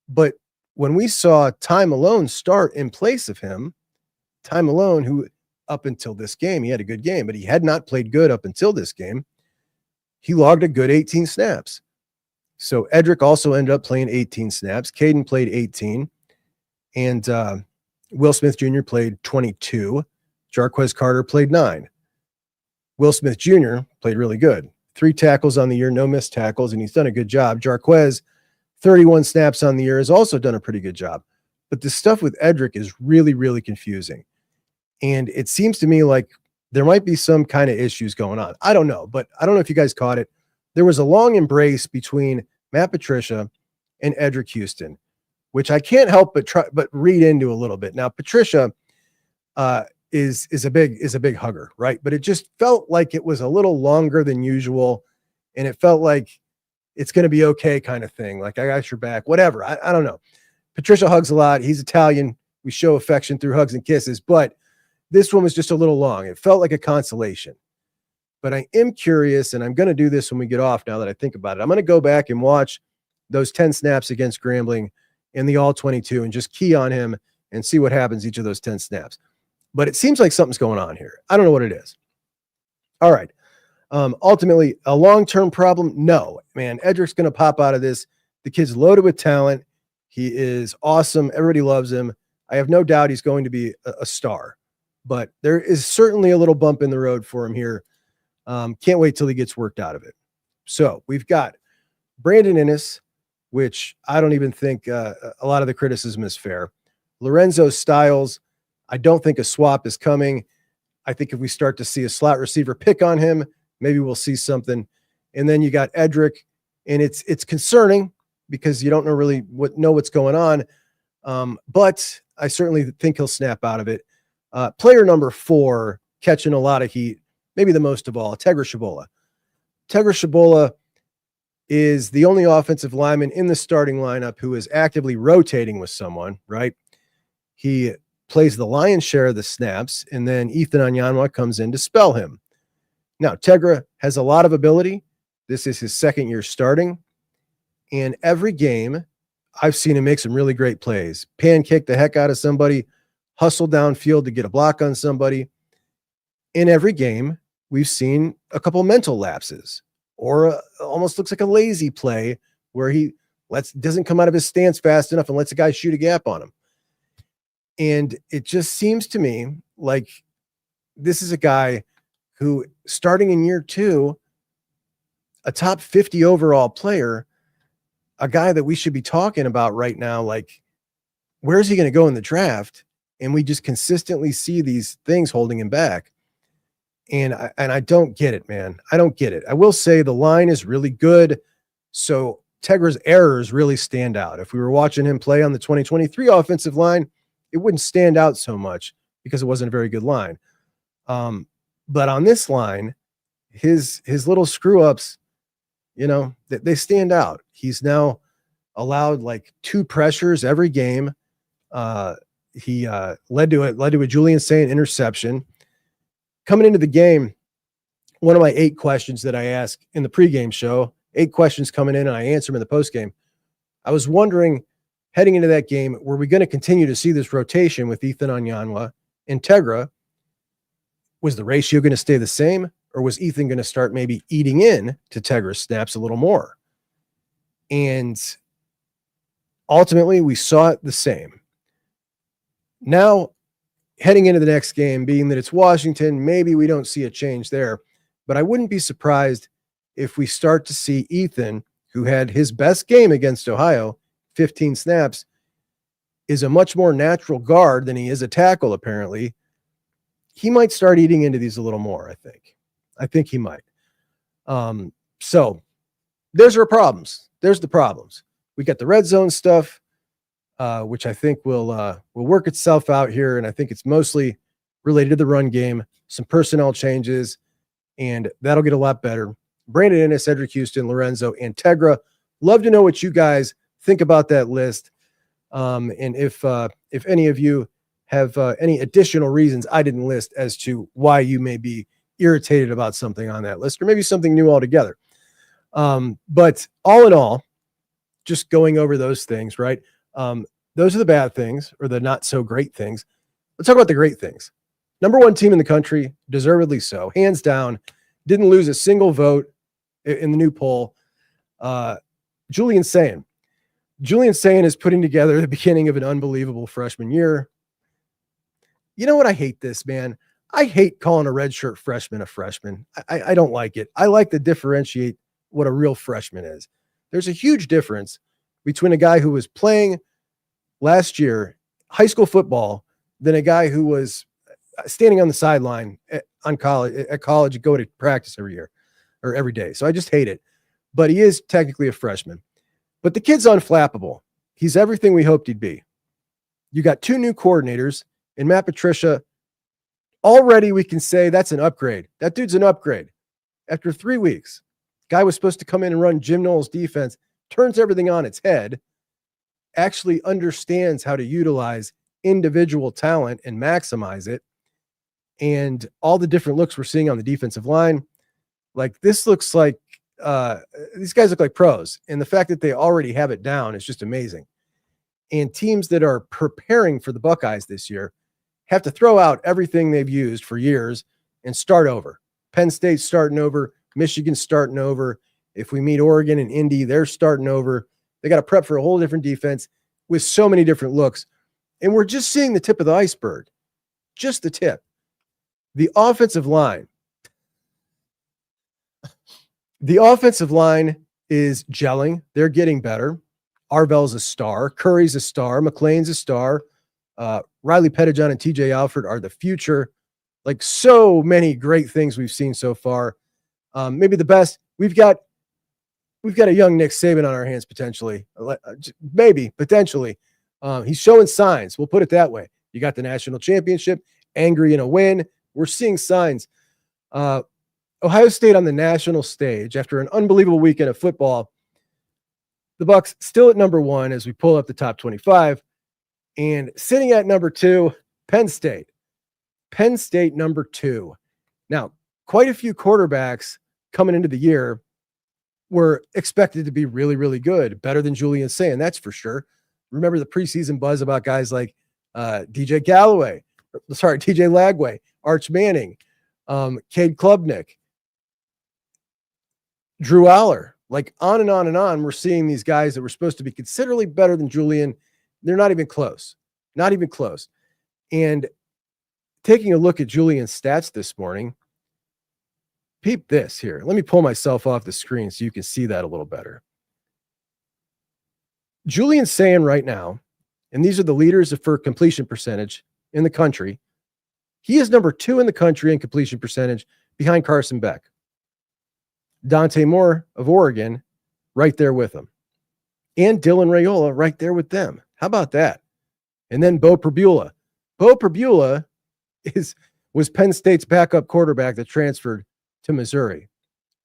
But when we saw Ty Malone start in place of him, Ty Malone, who up until this game, he had a good game, but he had not played good up until this game, he logged a good 18 snaps. So Edric also ended up playing 18 snaps. Caden played 18. And Will Smith Jr. played 22. Jarquez Carter played 9. Will Smith Jr. played really good. 3 tackles on the year, no missed tackles, and he's done a good job. Jarquez, 31 snaps on the year, has also done a pretty good job. But the stuff with Edric is really, really confusing. And it seems to me like there might be some kind of issues going on. I don't know, but I don't know if you guys caught it. There was a long embrace between Matt Patricia and Edric Houston, which I can't help but read into a little bit. Now, Patricia is a big hugger, right? But it just felt like it was a little longer than usual, and it felt like it's going to be okay kind of thing. Like, I got your back, whatever. I don't know. Patricia hugs a lot. He's Italian. We show affection through hugs and kisses, but this one was just a little long. It felt like a consolation. But I am curious, and I'm going to do this when we get off now that I think about it. I'm going to go back and watch those 10 snaps against Grambling in the all-22 and just key on him and see what happens each of those 10 snaps. But it seems like something's going on here. I don't know what it is. All right. Ultimately, a long-term problem? No, man. Edric's going to pop out of this. The kid's loaded with talent. He is awesome. Everybody loves him. I have no doubt he's going to be a star. But there is certainly a little bump in the road for him here. Can't wait till he gets worked out of it. So we've got Brandon Innes, which I don't even think a lot of the criticism is fair. Lorenzo Styles, I don't think a swap is coming. I think if we start to see a slot receiver pick on him, maybe we'll see something. And then you got Edric, and it's concerning because you don't know what's going on. But I certainly think he'll snap out of it. Player number 4, catching a lot of heat, maybe the most of all, Tegra Shabola. Tegra Shabola is the only offensive lineman in the starting lineup who is actively rotating with someone, right? He plays the lion's share of the snaps, and then Ethan Anyanwa comes in to spell him. Now, Tegra has a lot of ability. This is his second year starting, and every game I've seen him make some really great plays. Pancake the heck out of somebody, hustle downfield to get a block on somebody. In every game, we've seen a couple mental lapses or almost looks like a lazy play where he doesn't come out of his stance fast enough and lets a guy shoot a gap on him. And it just seems to me like this is a guy who, starting in year 2, a top 50 overall player, a guy that we should be talking about right now, like, where's he going to go in the draft? And we just consistently see these things holding him back. And I don't get it, man. I don't get it. I will say the line is really good. So Tegra's errors really stand out. If we were watching him play on the 2023 offensive line, it wouldn't stand out so much because it wasn't a very good line. But on this line, his little screw ups, they stand out. He's now allowed like 2 pressures every game. He led to a Julian Sayin interception. Coming into the game, one of my 8 questions that I ask in the pregame show, 8 questions coming in, and I answer them in the postgame. I was wondering, heading into that game, were we going to continue to see this rotation with Ethan Anyanwa and Tegra? Was the ratio going to stay the same, or was Ethan going to start maybe eating in to Tegra's snaps a little more? And ultimately, we saw it the same. Now, heading into the next game, being that it's Washington, maybe we don't see a change there. But I wouldn't be surprised if we start to see Ethan, who had his best game against Ohio, 15 snaps, is a much more natural guard than he is a tackle, apparently. He might start eating into these a little more, I think. I think he might. So there's our problems. There's the problems. We got the red zone stuff, which I think will work itself out here, and I think it's mostly related to the run game, some personnel changes, and that'll get a lot better. Brandon Innes, Edric Houston, Lorenzo, and Tegra. Love to know what you guys think about that list. And if any of you have any additional reasons I didn't list as to why you may be irritated about something on that list, or maybe something new altogether. But all in all, just going over those things, right? Those are the bad things, or the not so great things. Let's talk about the great things. Number one team in the country, deservedly so, hands down, didn't lose a single vote in the new poll. Julian Sayin. Julian Sayin is putting together the beginning of an unbelievable freshman year. You know what? I hate this, man. I hate calling a redshirt freshman a freshman. I don't like it. I like to differentiate what a real freshman is. There's a huge difference between a guy who was playing last year high school football than a guy who was standing on the sideline at college, go to practice every year or every day. So I just hate it. But he is technically a freshman. But the kid's unflappable. He's everything we hoped he'd be. You got two new coordinators in Matt Patricia. Already we can say that's an upgrade. That dude's an upgrade. After 3 weeks, guy was supposed to come in and run Jim Knowles' defense, turns everything on its head, actually understands how to utilize individual talent and maximize it. And all the different looks we're seeing on the defensive line, like this looks like these guys look like pros. And the fact that they already have it down is just amazing. And teams that are preparing for the Buckeyes this year have to throw out everything they've used for years and start over. Penn State's starting over. Michigan's starting over. If we meet Oregon and Indy, they're starting over. They got to prep for a whole different defense with so many different looks. And we're just seeing the tip of the iceberg. Just the tip. The offensive line. The offensive line is gelling. They're getting better. Arvell's a star. Curry's a star. McLean's a star. Riley Pettijohn and TJ Alford are the future. Like so many great things we've seen so far. Maybe the best. We've got a young Nick Saban on our hands potentially. Maybe, potentially. He's showing signs. We'll put it that way. You got the national championship, angry in a win. We're seeing signs. Ohio State on the national stage after an unbelievable weekend of football. The Bucks still at number one as we pull up the top 25, and sitting at number two, Penn State. Penn State number two. Now, quite a few quarterbacks coming into the year were expected to be really, really good, better than Julian Sayin, that's for sure. Remember the preseason buzz about guys like DJ Lagway, Arch Manning, Cade Klubnik, Drew Aller, like on and on and on. We're seeing these guys that were supposed to be considerably better than Julian. They're not even close. Not even close. And taking a look at Julian's stats this morning, peep this here. Let me pull myself off the screen so you can see that a little better. Julian Sayin right now, and these are the leaders for completion percentage in the country. He is number two in the country in completion percentage behind Carson Beck. Dante Moore of Oregon right there with him. And Dylan Raiola right there with them. How about that? And then Bo Pribula. Bo Pribula was Penn State's backup quarterback that transferred to Missouri.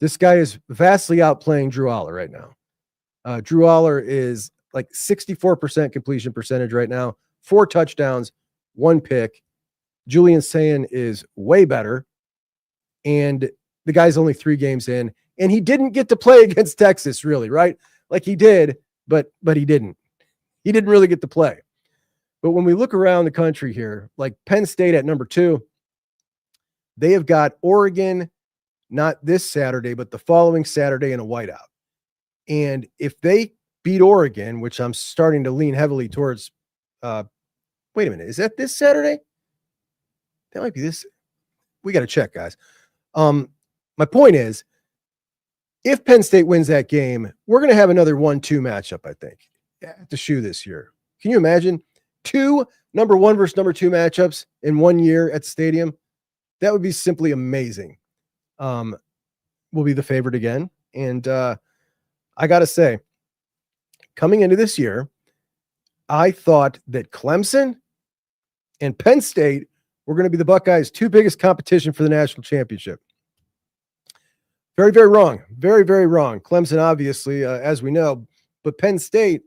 This guy is vastly outplaying Drew Aller right now. Drew Aller is like 64% completion percentage right now, 4 touchdowns, 1 pick. Julian Sayin is way better. And the guy's only 3 games in, and he didn't get to play against Texas really, right? Like he did, but he didn't. He didn't really get to play. But when we look around the country here, like Penn State at number 2, they have got Oregon, not this Saturday, but the following Saturday in a whiteout. And if they beat Oregon, which I'm starting to lean heavily towards, wait a minute, is that this Saturday? That might be this. We got to check, guys. My point is, if Penn State wins that game, we're going to have another 1-2 matchup, I think, at the shoe this year. Can you imagine 2 number 1 versus number 2 matchups in 1 year at the stadium? That would be simply amazing. We'll be the favorite again. And I got to say, coming into this year, I thought that Clemson and Penn State were going to be the Buckeyes' 2 biggest competition for the national championship. Very, very wrong. Very, very wrong. Clemson, obviously, as we know, but Penn State,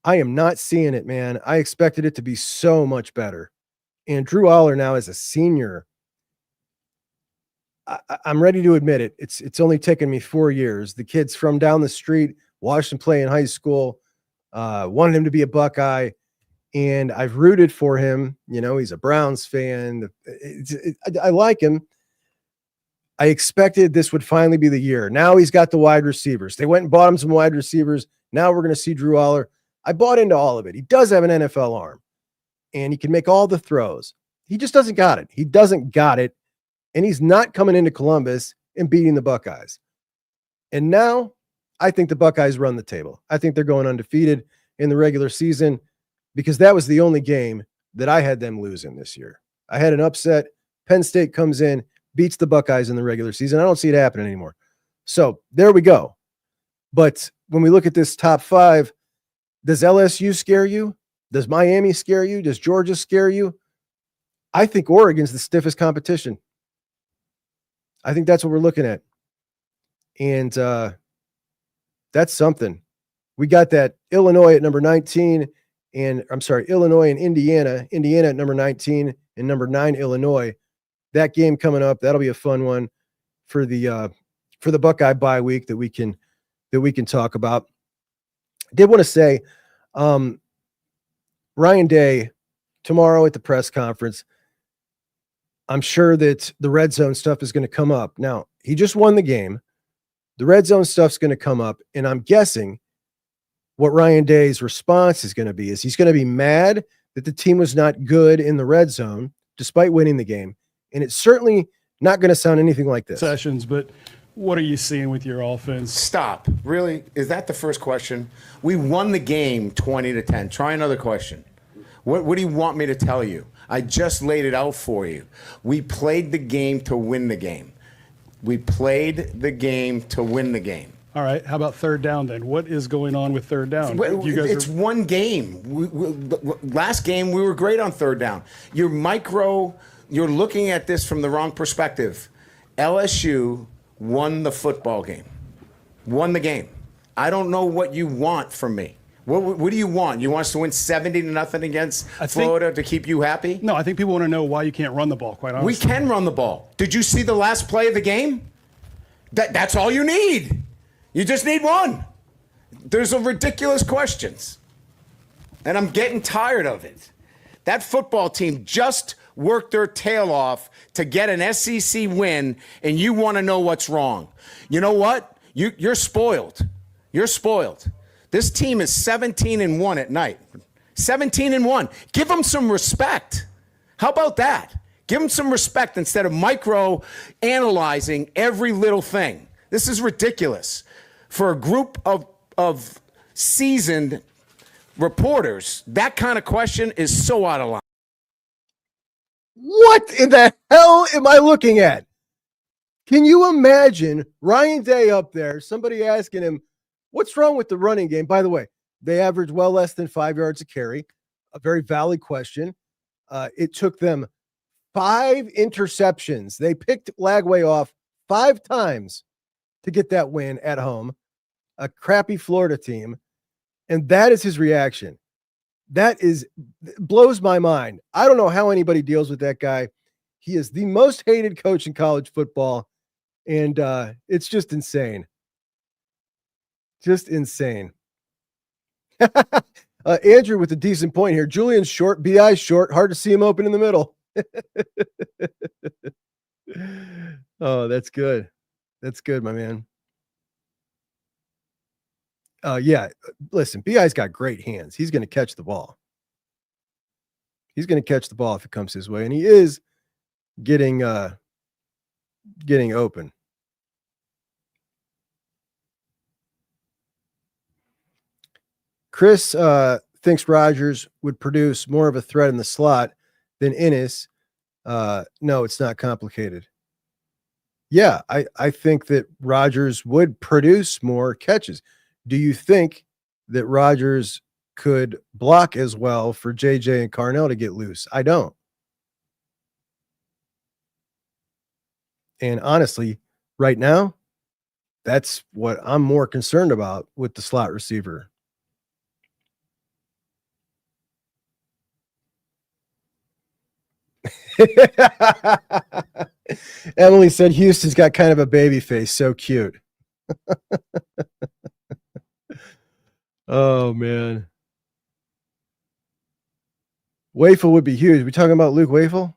I am not seeing it, man. I expected it to be so much better. And Drew Aller now as a senior, I'm ready to admit it. It's only taken me 4 years. The kids from down the street watched him play in high school, wanted him to be a Buckeye, and I've rooted for him. You know, he's a Browns fan. I like him. I expected this would finally be the year. Now he's got the wide receivers. They went and bought him some wide receivers. Now we're going to see Drew Aller. I bought into all of it. He does have an NFL arm, and he can make all the throws. He just doesn't got it. He doesn't got it, and he's not coming into Columbus and beating the Buckeyes. And now I think the Buckeyes run the table. I think they're going undefeated in the regular season because that was the only game that I had them losing this year. I had an upset. Penn State comes in, beats the Buckeyes in the regular season. I don't see it happening anymore. So there we go. But when we look at this top 5, does LSU scare you? Does Miami scare you? Does Georgia scare you? I think Oregon's the stiffest competition. I think that's what we're looking at. And that's something. We got that Illinois at number 19 Illinois and Indiana. Indiana at number 19 and number 9 Illinois. That game coming up, that'll be a fun one for the Buckeye bye week that we can talk about. I did want to say, Ryan Day tomorrow at the press conference, I'm sure that the red zone stuff is going to come up. Now, he just won the game. The red zone stuff's going to come up, and I'm guessing what Ryan Day's response is going to be is he's going to be mad that the team was not good in the red zone despite winning the game. And it's certainly not going to sound anything like this. Sessions, but what are you seeing with your offense? Stop. Really? Is that the first question? We won the game 20-10. Try another question. What do you want me to tell you? I just laid it out for you. We played the game to win the game. We played the game to win the game. All right. How about third down then? What is going on with third down? It's one game. Last game, we were great on third down. You're looking at this from the wrong perspective. LSU won the football game. Won the game. I don't know what you want from me. What do you want? You want us to win 70-0 against Florida to keep you happy? No, I think people want to know why you can't run the ball, quite honestly. We can run the ball. Did you see the last play of the game? That's all you need. You just need one. There's a ridiculous questions. And I'm getting tired of it. That football team just worked their tail off to get an SEC win, and you want to know what's wrong. You know what? You're spoiled. You're spoiled. This team is 17-1 at night. 17-1. Give them some respect. How about that? Give them some respect instead of micro-analyzing every little thing. This is ridiculous. For a group of seasoned reporters, that kind of question is so out of line. What in the hell am I looking at? Can you imagine Ryan Day up there, somebody asking him, what's wrong with the running game? By the way, they average well less than 5 yards a carry. A very valid question. It took them 5 interceptions. They picked Lagway off 5 times to get that win at home. A crappy Florida team. And that is his reaction. That blows my mind. I don't know how anybody deals with that guy. He is the most hated coach in college football. And it's just insane. Just insane. Andrew with a decent point here. Julian's short, BI's short. Hard to see him open in the middle. Oh, that's good. That's good, my man. Yeah, listen, BI's got great hands. He's going to catch the ball. He's going to catch the ball if it comes his way, and he is getting open. Chris thinks Rodgers would produce more of a threat in the slot than Ennis. No, it's not complicated. Yeah, I think that Rodgers would produce more catches. Do you think that Rodgers could block as well for JJ and Carnell to get loose? I don't. And honestly, right now, that's what I'm more concerned about with the slot receiver. Emily said Houston's got kind of a baby face. So cute. Oh, man. Wafel would be huge. We talking about Luke Wafel?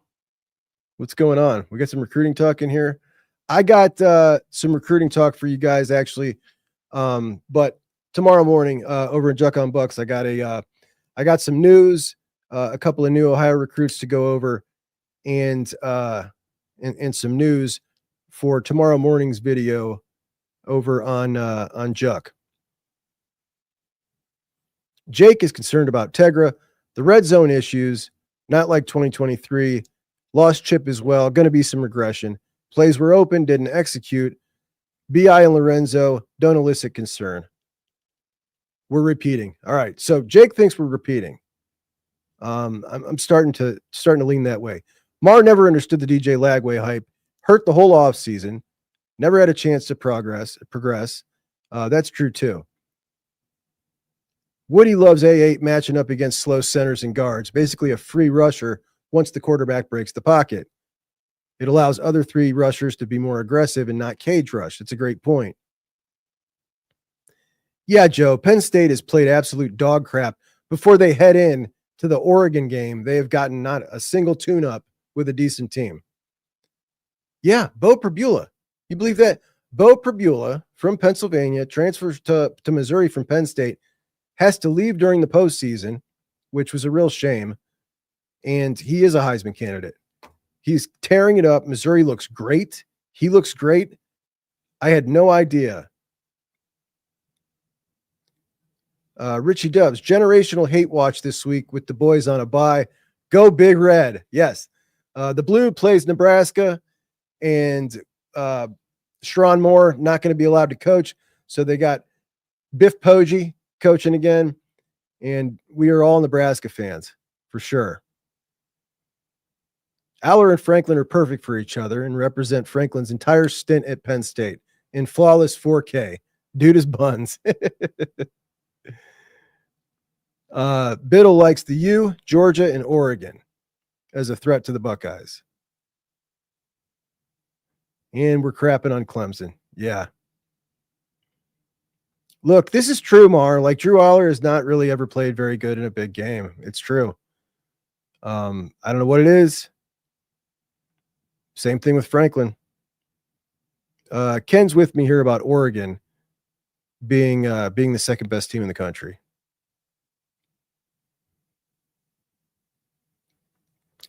What's going on? We got some recruiting talk in here. I got some recruiting talk for you guys, actually. But tomorrow morning over in Juck on Bucks, I got some news, a couple of new Ohio recruits to go over, and some news for tomorrow morning's video over on Juck. Jake is concerned about Tegra, the red zone issues, not like 2023. Lost chip as well. Going to be some regression. Plays were open, didn't execute. BI and Lorenzo don't elicit concern. We're repeating. All right. So Jake thinks we're repeating. I'm starting to lean that way. Mar never understood the DJ Lagway hype. Hurt the whole offseason. Never had a chance to progress. That's true too. Woody loves A8 matching up against slow centers and guards. Basically a free rusher once the quarterback breaks the pocket. It allows other three rushers to be more aggressive and not cage rush. It's a great point. Yeah, Joe, Penn State has played absolute dog crap. Before they head in to the Oregon game, they have gotten not a single tune-up with a decent team. Yeah, Bo Pribula. You believe that? Bo Pribula from Pennsylvania transfers to Missouri from Penn State, has to leave during the postseason, which was a real shame. And he is a Heisman candidate. He's tearing it up. Missouri looks great. He looks great. I had no idea. Richie Dubs, generational hate watch this week with the boys on a bye. Go Big Red. Yes. The Blue plays Nebraska, and Sharon Moore not going to be allowed to coach. So they got Biff Poggi coaching again, and we are all Nebraska fans for sure. Aller and Franklin are perfect for each other and represent Franklin's entire stint at Penn State in flawless 4K. Dude is buns. Biddle likes the U, Georgia, and Oregon as a threat to the Buckeyes. And we're crapping on Clemson. Yeah. Look, this is true, Mar. Like, Drew Aller has not really ever played very good in a big game. It's true. I don't know what it is. Same thing with Franklin. Ken's with me here about Oregon being the second best team in the country.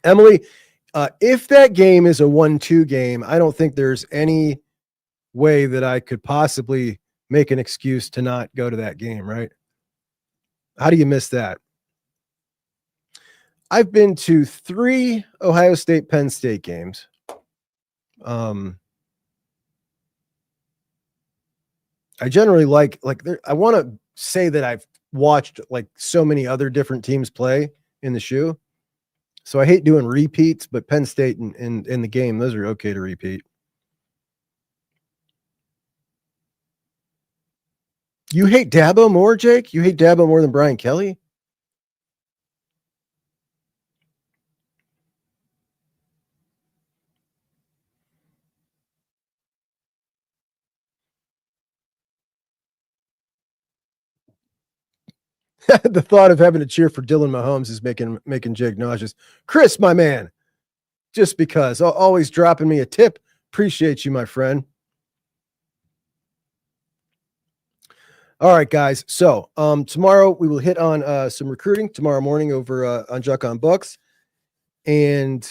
Emily, if that game is a 1-2 game, I don't think there's any way that I could possibly make an excuse to not go to that game, right? How do you miss that? I've been to 3 Ohio State Penn State games. I generally like I want to say that I've watched like so many other different teams play in the shoe. So I hate doing repeats, but Penn State in the game, those are okay to repeat. You hate Dabo more, Jake? You hate Dabo more than Brian Kelly? The thought of having to cheer for Dylan Mahomes is making Jake nauseous. Chris, my man, just because, always dropping me a tip. Appreciate you, my friend. All right, guys. So tomorrow we will hit on some recruiting tomorrow morning over on Juck on Bucks. And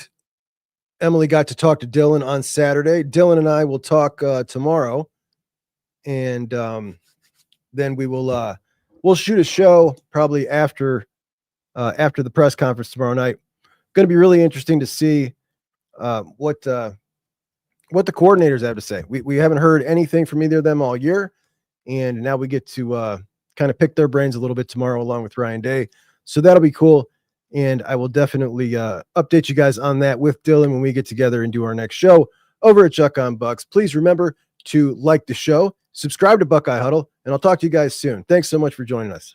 Emily got to talk to Dylan on Saturday. Dylan and I will talk tomorrow. And then we will we'll shoot a show probably after the press conference tomorrow night. Going to be really interesting to see what the coordinators have to say. We haven't heard anything from either of them all year. And now we get to kind of pick their brains a little bit tomorrow along with Ryan Day. So that'll be cool. And I will definitely update you guys on that with Dylan when we get together and do our next show over at Juck on Bucks. Please remember to like the show, subscribe to Buckeye Huddle, and I'll talk to you guys soon. Thanks so much for joining us.